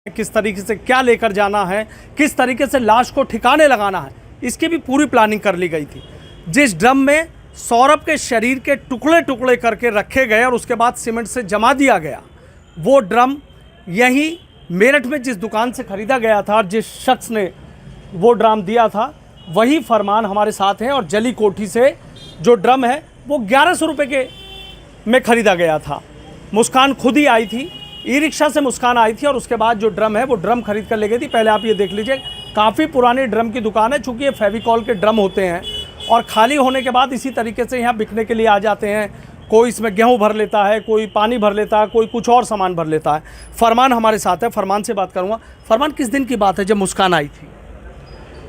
किस तरीके से क्या लेकर जाना है, किस तरीके से लाश को ठिकाने लगाना है, इसकी भी पूरी प्लानिंग कर ली गई थी। जिस ड्रम में सौरभ के शरीर के टुकड़े टुकड़े करके रखे गए और उसके बाद सीमेंट से जमा दिया गया, वो ड्रम यहीं मेरठ में जिस दुकान से ख़रीदा गया था और जिस शख्स ने वो ड्रम दिया था, वही फरमान हमारे साथ है। और जली कोठी से जो ड्रम है वो 1100 रुपये के में ख़रीदा गया था। मुस्कान खुद ही आई थी, ई रिक्शा से मुस्कान आई थी और उसके बाद जो ड्रम है वो ड्रम खरीद कर ले गई थी। पहले आप ये देख लीजिए, काफ़ी पुरानी ड्रम की दुकान है, चूँकि ये फेविकॉल के ड्रम होते हैं और खाली होने के बाद इसी तरीके से यहाँ बिकने के लिए आ जाते हैं। कोई इसमें गेहूं भर लेता है, कोई पानी भर लेता है, कोई कुछ और सामान भर लेता है। फरमान हमारे साथ है, फरमान से बात करूँगा। फरमान, किस दिन की बात है जब मुस्कान आई थी?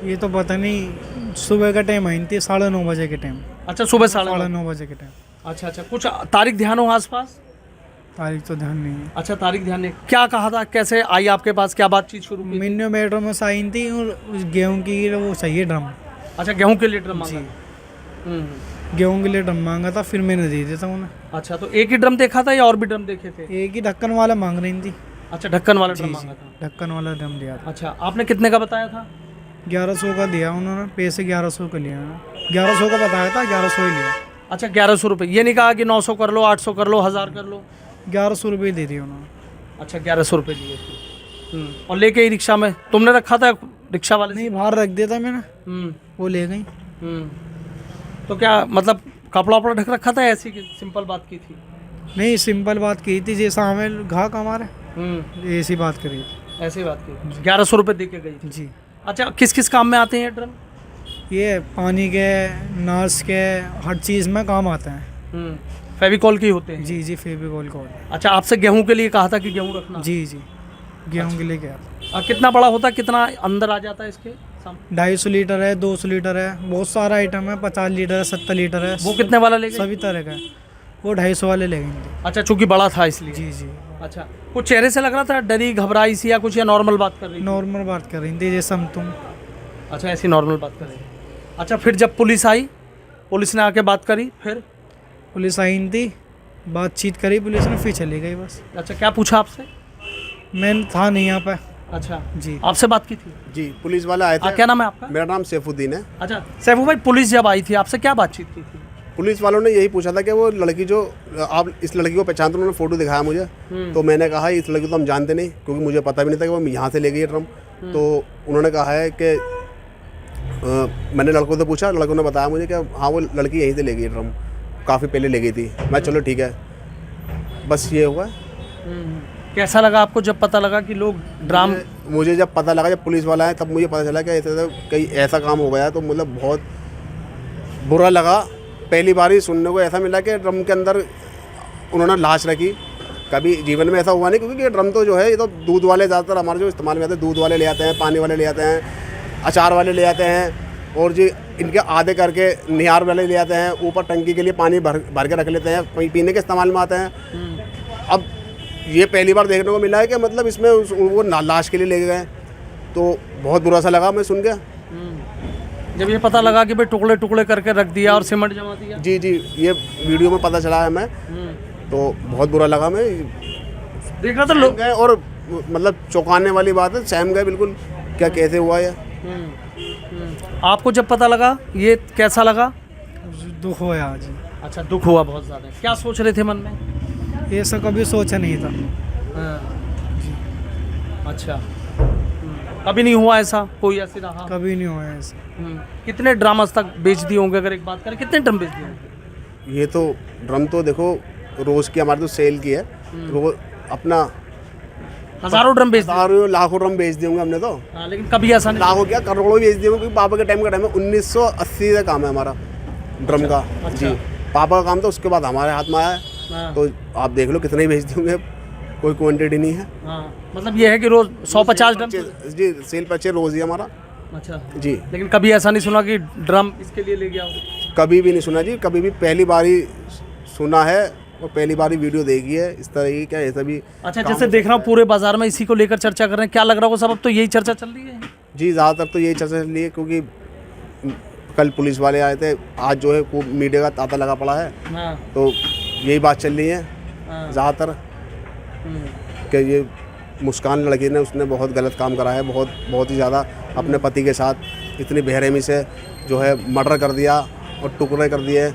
ये तो पता नहीं, सुबह का टाइम आई थी, 9:30 बजे के टाइम। अच्छा, सुबह 9:30 बजे के टाइम। अच्छा, कुछ तारीख ध्यान हो आसपास? तारीख तो ध्यान नहीं है। अच्छा, तारीख ध्यान नहीं। क्या कहा था, कैसे आई आपके पास, क्या बातचीत शुरू हुई? मिन्यू मेट्रो में साइन थी और उस गेहूँ की वो चाहिए ड्रम। अच्छा, गेहूं के लिए ड्रम मांगा? गेहूँ के लिए ड्रम मांगा था, फिर मैंने दे दिया था उन्हें। अच्छा, तो एक ही ड्रम देखा था या और भी ड्रम देखे थे? एक ही ढक्कन वाला मांग रही थी। अच्छा, ढक्कन वाला ड्रम मांगा था। ढक्कन वाला ड्रम दिया था। अच्छा, आपने कितने का बताया था? 1100 का दिया उन्होंने, पैसे 1100 का लिया। 1100 का बताया था, 1100 ही लिया। अच्छा, 1100 रुपये। ये नहीं कहा कि 900 कर लो, 800 कर लो, 1000 कर लो? 1100 रुपये दे दिए उन्होंने। अच्छा, 1100 रुपये दिए थे। और लेके ही रिक्शा में तुमने रखा था, रिक्शा वाले नहीं, बाहर रख दिया था मैंने, वो ले गई। तो क्या मतलब कपड़ा वपड़ा ढक रखा था, ऐसी सिंपल बात की थी? नहीं, सिंपल बात की थी, जैसा हमें घाक हमारे ऐसी बात करी थी। ऐसी बात की। 1100 रुपये दे के गई थी जी। अच्छा, किस किस काम में आते हैं ये ड्रम? ये पानी के, नर्स के, हर चीज़ में काम आता है। फेविकॉल के होते हैं? जी, फेविकॉल का। अच्छा, आपसे गेहूं के लिए कहा था कि गेहूं रखना? जी, गेहूँ के लिए क्या? कितना बड़ा होता है, कितना अंदर आ जाता है इसके? 250 लीटर है, 200 लीटर है, बहुत सारा आइटम है। 50 लीटर है, 70 लीटर है। वो कितने वाला लेंगे? सभी तरह का है। वो 250 वाले लेंगे। अच्छा, चूंकि बड़ा था इसलिए? जी। अच्छा, कुछ चेहरे से लग रहा था डरी घबराई सी या कुछ, या नॉर्मल बात कर रही? नॉर्मल बात कर रही थी, जैसे हम तुम। अच्छा, ऐसी नॉर्मल बात कर रही। अच्छा, फिर जब पुलिस आई, पुलिस ने आके बात करी, फिर? पुलिस आई थी, बातचीत करी पुलिस ने, फिर चली गई बस। अच्छा, क्या पूछा आपसे? मैं था नहीं यहाँ पे। अच्छा जी। आपसे बात की थी? जी, पुलिस वाला आए थे। क्या नाम है आपका? मेरा नाम सैफुद्दीन है। अच्छा सैफू भाई, पुलिस जब आई थी आपसे क्या बातचीत की थी? पुलिस वालों ने यही पूछा था कि वो लड़की जो आप इस लड़की को पहचानते, उन्होंने फ़ोटो दिखाया मुझे। तो मैंने कहा इस लड़की को तो हम जानते नहीं, क्योंकि मुझे पता भी नहीं था कि वो यहाँ से ले गई है ड्रम। तो उन्होंने कहा है कि मैंने लड़कों से पूछा, लड़कों ने बताया मुझे कि हाँ वो लड़की यहीं से ले गई है ड्रम, काफ़ी पहले ले गई थी। मैं चलो ठीक है, बस ये हुआ। कैसा लगा आपको जब पता लगा कि लोग ड्राम? मुझे जब पता लगा, जब पुलिस वाला है, तब मुझे पता चला कि ऐसा कहीं ऐसा काम हो गया, तो मतलब बहुत बुरा लगा। पहली बार ही सुनने को ऐसा मिला कि ड्रम के अंदर उन्होंने लाश रखी। कभी जीवन में ऐसा हुआ नहीं, क्योंकि ये ड्रम तो जो है ये तो दूध वाले ज़्यादातर हमारे जो इस्तेमाल में आते हैं, दूध वाले ले आते हैं, पानी वाले ले आते हैं, अचार वाले ले आते हैं, और जी इनके आधे करके निहार वाले ले आते हैं। ऊपर टंकी के लिए पानी भर के रख लेते हैं, पीने के इस्तेमाल में आते हैं। अब ये पहली बार देखने को मिला है कि मतलब इसमें वो लाश के लिए ले गए, तो बहुत बुरा सा लगा मैं सुन के। जब ये पता लगा कि भाई टुकड़े टुकड़े करके रख दिया और सीमेंट जमा दिया? जी, ये वीडियो में पता चला है मैं, तो बहुत बुरा लगा। मैं देख रहा था लोग गए और मतलब चौंकाने वाली बात है, सहम गए बिल्कुल, क्या कैसे हुआ ये। आपको जब पता लगा ये कैसा लगा? दुख हुआ आज। अच्छा, दुख हुआ बहुत ज़्यादा। क्या सोच रहे थे मन में? ये सब कभी सोचा नहीं था। अच्छा, कभी नहीं हुआ ऐसा, कोई ऐसी रहा? कभी नहीं हुआ ऐसा। कितने ड्राम आज तक बेच दिए होंगे, अगर एक बात करें कितने ड्रम बेच दिए होंगे? ये तो ड्रम तो देखो रोज़ की हमारी तो सेल की है, रोज अपना हज़ारों ड्रम बेच दिए? लाखों ड्रम बेच दिए होंगे हमने तो। लेकिन कभी ऐसा नहीं? लाखों क्या, करोड़ों बेच दिए होंगे, क्योंकि पापा के टाइम है 1980 से काम है हमारा ड्रम का। जी, पापा का काम था, उसके बाद हमारे हाथ में आया है। तो आप देख लो कितने ही बेच दिए होंगे, कोई क्वान्टिटी नहीं है। मतलब ये है कि रोज 150 ड्रम? जी, सेल परचेज रोज़ ही हमारा। अच्छा जी। लेकिन कभी ऐसा नहीं सुना कि ड्रम इसके लिए ले गया हो? कभी भी नहीं सुना जी, कभी भी पहली बार ही सुना है और पहली बार ही वीडियो देखी है इस तरह की। क्या ऐसा भी? अच्छा, जैसे देख रहा हूँ पूरे बाजार में इसी को लेकर चर्चा कर रहे हैं, क्या लग रहा हो सब अब तो यही चर्चा चल रही है? जी, ज़्यादातर तो यही चर्चा चल रही है, क्योंकि कल पुलिस वाले आए थे, आज जो है खूब मीडिया का तांता लगा पड़ा है। तो यही बात चल रही है ज़्यादातर कि ये मुस्कान लड़की ने उसने बहुत गलत काम करा है, बहुत ही ज़्यादा। अपने पति के साथ इतनी बेरहमी से जो है मर्डर कर दिया और टुकड़े कर दिए,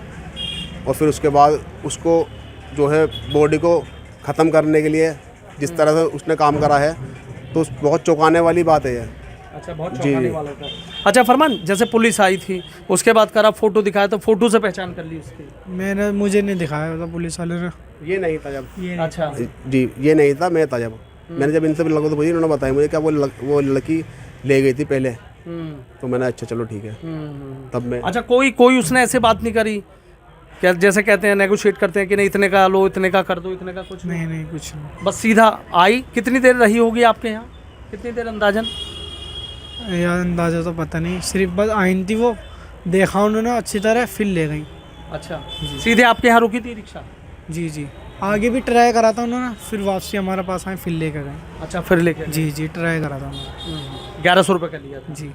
और फिर उसके बाद उसको जो है बॉडी को ख़त्म करने के लिए जिस तरह से उसने काम करा है, तो बहुत चौंकाने वाली बात है ये। अच्छा, बहुत चौंकाने वाला था। अच्छा फरमान, जैसे पुलिस आई थी उसके बाद करा फोटो दिखाया तो फोटो से पहचान कर ली उसकी? मुझे नहीं दिखाया था पुलिस वाले ने। ये नहीं था जब, अच्छा जी ये नहीं था, मैं था जब। मैंने जब इनसे लोगों तो पूछी, इन्होंने बताया मुझे क्या वो लड़की ले गई थी पहले, तो मैंने अच्छा चलो ठीक है तब मैं। अच्छा, कोई उसने ऐसे बात नहीं करी क्या, जैसे कहते हैं नेगोशिएट करते हैं कि नहीं इतने का लो, इतने का कर दो, इतने का कुछ नहीं कुछ नहीं, बस सीधा आई? कितनी देर रही होगी आपके यहाँ, कितनी देर अंदाजन? यार अंदाज़ा तो पता नहीं, सिर्फ बस आई थी वो, देखा उन्होंने अच्छी तरह, फिर ले गई। अच्छा, सीधे आपके यहाँ रुकी थी रिक्शा? जी आगे भी ट्राई करा था उन्होंने, फिर वापसी हमारे पास आए, फिर लेकर गए। अच्छा, फिर लेके? जी ट्राई करा था उन्होंने। 1100 रुपये का लिया था? जी।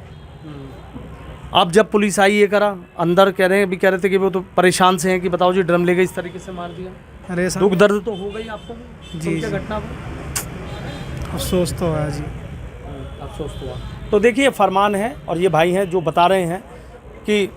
अब जब पुलिस आई ये करा, अंदर कह रहे थे कि वो तो परेशान से हैं कि बताओ जी ड्रम ले गए, इस तरीके से मार दिया। अरे दुख दर्द तो हो गई आपको जी घटना पर? अफसोस तो हुआ जी, अफसोस हुआ। तो देखिए फरमान है और ये भाई हैं जो बता रहे हैं कि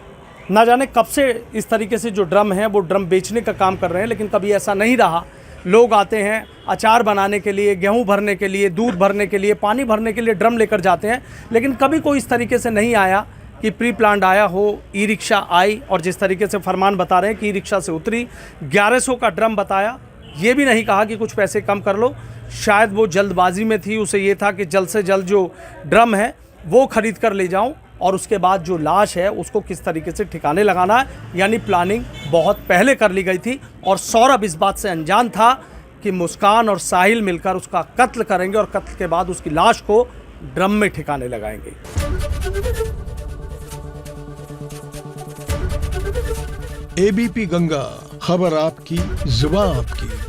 ना जाने कब से इस तरीके से जो ड्रम हैं वो ड्रम बेचने का काम कर रहे हैं, लेकिन कभी ऐसा नहीं रहा। लोग आते हैं अचार बनाने के लिए, गेहूं भरने के लिए, दूध भरने के लिए, पानी भरने के लिए ड्रम लेकर जाते हैं, लेकिन कभी कोई इस तरीके से नहीं आया कि प्री प्लान्ड आया हो। ई रिक्शा आई और जिस तरीके से फरमान बता रहे हैं कि ई रिक्शा से उतरी, 1100 का ड्रम बताया, ये भी नहीं कहा कि कुछ पैसे कम कर लो। शायद वो जल्दबाजी में थी, उसे ये था कि जल्द से जल्द जो ड्रम है वो ख़रीद कर ले जाऊं और उसके बाद जो लाश है उसको किस तरीके से ठिकाने लगाना है, यानी प्लानिंग बहुत पहले कर ली गई थी। और सौरभ इस बात से अनजान था कि मुस्कान और साहिल मिलकर उसका कत्ल करेंगे और कत्ल के बाद उसकी लाश को ड्रम में ठिकाने लगाएंगे। एबीपी गंगा, खबर आपकी, जुबान आपकी।